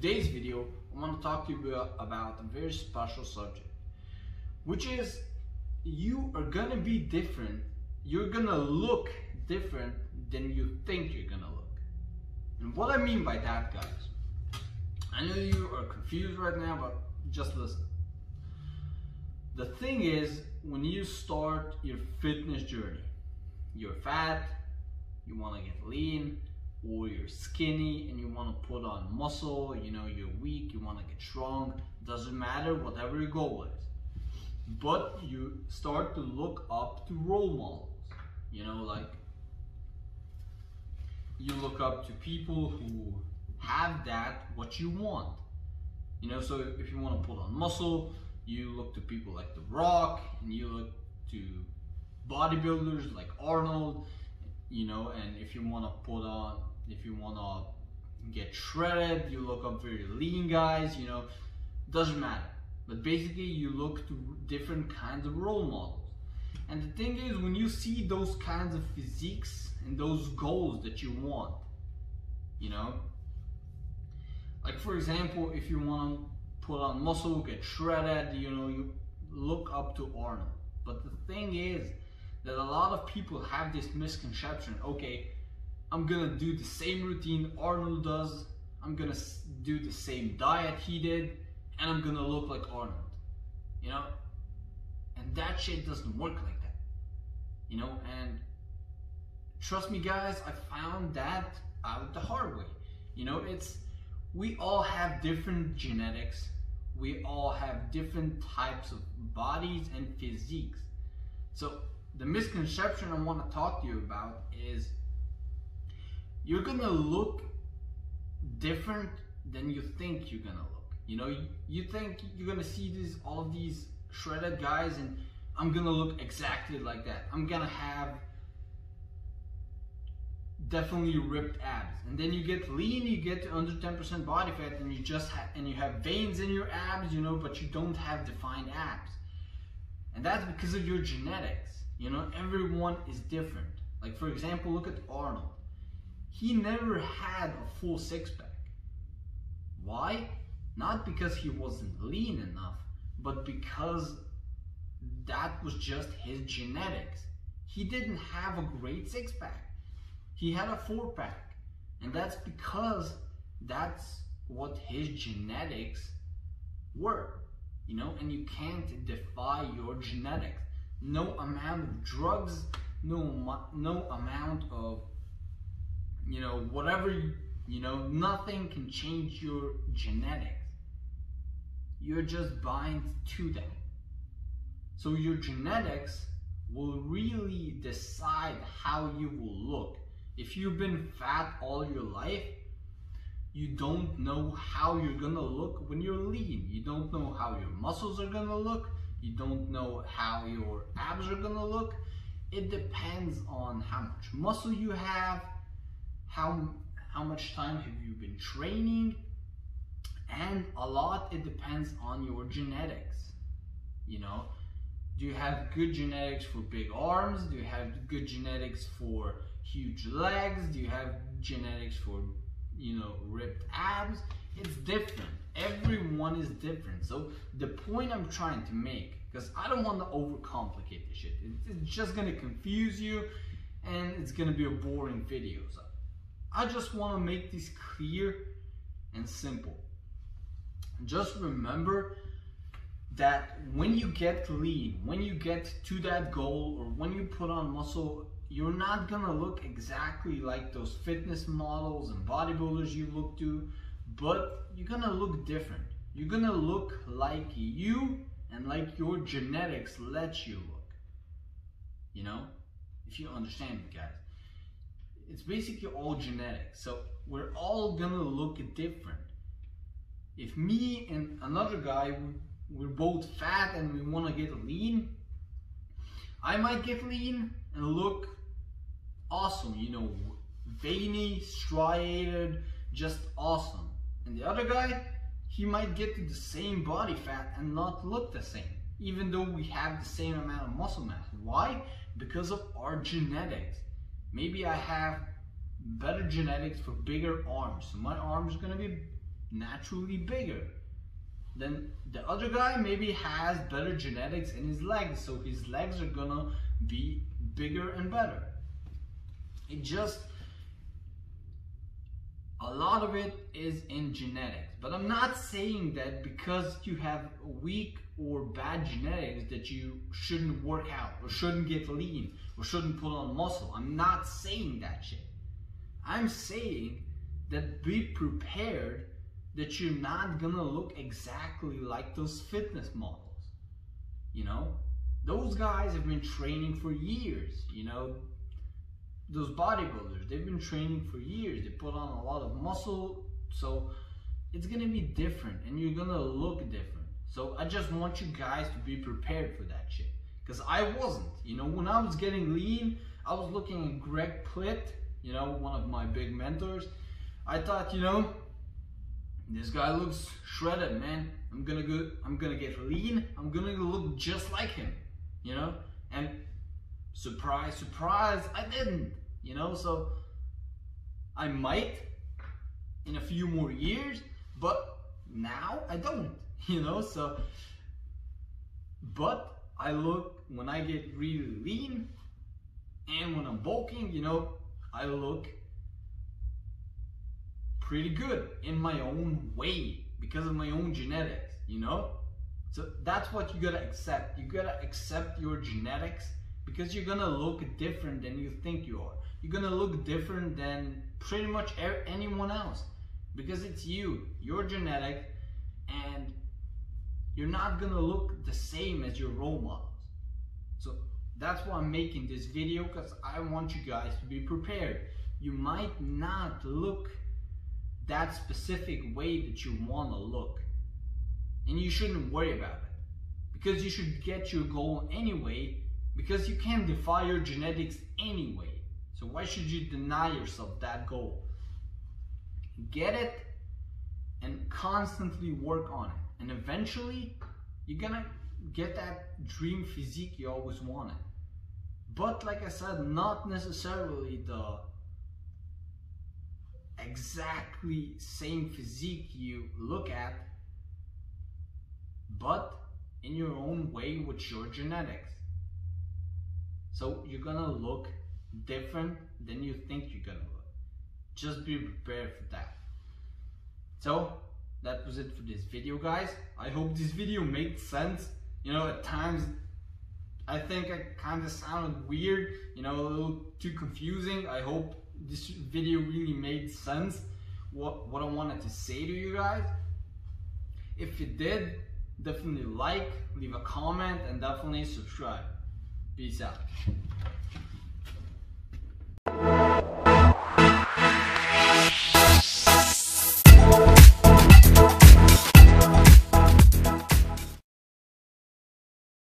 today's video, I want to talk to you about a very special subject, which is you are gonna be different. You're gonna look different than you think you're gonna look. And what I mean by that, guys, I know you are confused right now, but just listen. The thing is, when you start your fitness journey, you're fat, you want to get lean, or you're skinny and you want to put on muscle, you know, you're weak, you want to get strong, doesn't matter, whatever your goal is. But you start to look up to role models, you know, like you look up to people who have that, what you want. You know, so if you want to put on muscle, you look to people like The Rock, and you look to bodybuilders like Arnold, you know, and if you want to get shredded, you look up very lean guys, you know, doesn't matter. But basically you look to different kinds of role models. And the thing is, when you see those kinds of physiques and those goals that you want, you know, like for example, if you want to put on muscle, get shredded, you know, you look up to Arnold. But the thing is that a lot of people have this misconception, okay, I'm gonna do the same routine Arnold does, I'm gonna do the same diet he did, and I'm gonna look like Arnold, you know? And that shit doesn't work like that, you know? And trust me guys, I found that out the hard way. You know, we all have different genetics, we all have different types of bodies and physiques. So the misconception I want to talk to you about is you're gonna look different than you think you're gonna look. You know, you think you're gonna see all of these shredded guys and I'm gonna look exactly like that. I'm gonna have definitely ripped abs, and then you get lean, you get to under 10% body fat, and you have veins in your abs, you know, but you don't have defined abs. And that's because of your genetics. You know, everyone is different. Like for example, look at Arnold. He never had a full six-pack. Why? Not because he wasn't lean enough, but because that was just his genetics. He didn't have a great six-pack. He had a 4-pack, and that's because that's what his genetics were, you know, and you can't defy your genetics. No amount of drugs, no amount of, you know, whatever, you know, nothing can change your genetics. You're just bind to that. So your genetics will really decide how you will look. If you've been fat all your life, you don't know how you're gonna look when you're lean. You don't know how your muscles are gonna look. You don't know how your abs are gonna look. It depends on how much muscle you have, how much time have you been training, and a lot it depends on your genetics. You know, do you have good genetics for big arms? Do you have good genetics for huge legs? Do you have genetics for, you know, ripped abs? It's different. Everyone is different. So the point I'm trying to make, because I don't want to overcomplicate this shit, it's just gonna confuse you and it's gonna be a boring video. So I just want to make this clear and simple. Just remember that when you get lean, when you get to that goal, or when you put on muscle, you're not gonna look exactly like those fitness models and bodybuilders you look to, but you're gonna look different. You're gonna look like you and like your genetics let you look. You know, if you understand me, guys. It's basically all genetics. So we're all gonna look different. If me and another guy, we're both fat and we wanna get lean, I might get lean and look awesome, you know, veiny, striated, just awesome. And the other guy, he might get to the same body fat and not look the same, even though we have the same amount of muscle mass. Why? Because of our genetics. Maybe I have better genetics for bigger arms, so my arms are gonna be naturally bigger. Then the other guy maybe has better genetics in his legs, so his legs are gonna be bigger and better. It just, a lot of it is in genetics. But I'm not saying that because you have weak or bad genetics that you shouldn't work out or shouldn't get lean or shouldn't put on muscle. I'm not saying that shit. I'm saying that be prepared that you're not gonna look exactly like those fitness models. You know, those guys have been training for years. You know, those bodybuilders, they've been training for years. They put on a lot of muscle, so it's gonna be different and you're gonna look different. So I just want you guys to be prepared for that shit, because I wasn't. You know, when I was getting lean, I was looking at Greg Plitt, you know, one of my big mentors. I thought, you know, this guy looks shredded, man. I'm gonna get lean. I'm gonna look just like him, you know. And surprise, surprise, I didn't, you know. So I might in a few more years, but now I don't, you know. So, but I look, when I get really lean and when I'm bulking, you know, I look pretty good in my own way because of my own genetics, you know. So that's what you gotta accept. You gotta accept your genetics, because you're gonna look different than you think you are. You're gonna look different than pretty much anyone else, because it's you, your genetic, and you're not gonna look the same as your role models. So that's why I'm making this video, because I want you guys to be prepared. You might not look that specific way that you want to look, and you shouldn't worry about it, because you should get your goal anyway, because you can't defy your genetics anyway. So why should you deny yourself that goal? Get it and constantly work on it, and eventually you're gonna get that dream physique you always wanted. But like I said, not necessarily the exactly same physique you look at, but in your own way with your genetics. So you're gonna look different than you think you're gonna look. Just be prepared for that. So that was it for this video, guys. I hope this video made sense. You know, at times I think I kind of sounded weird, you know, a little too confusing. I hope this video really made sense, what I wanted to say to you guys. If it did, definitely like, leave a comment, and definitely subscribe. Peace out.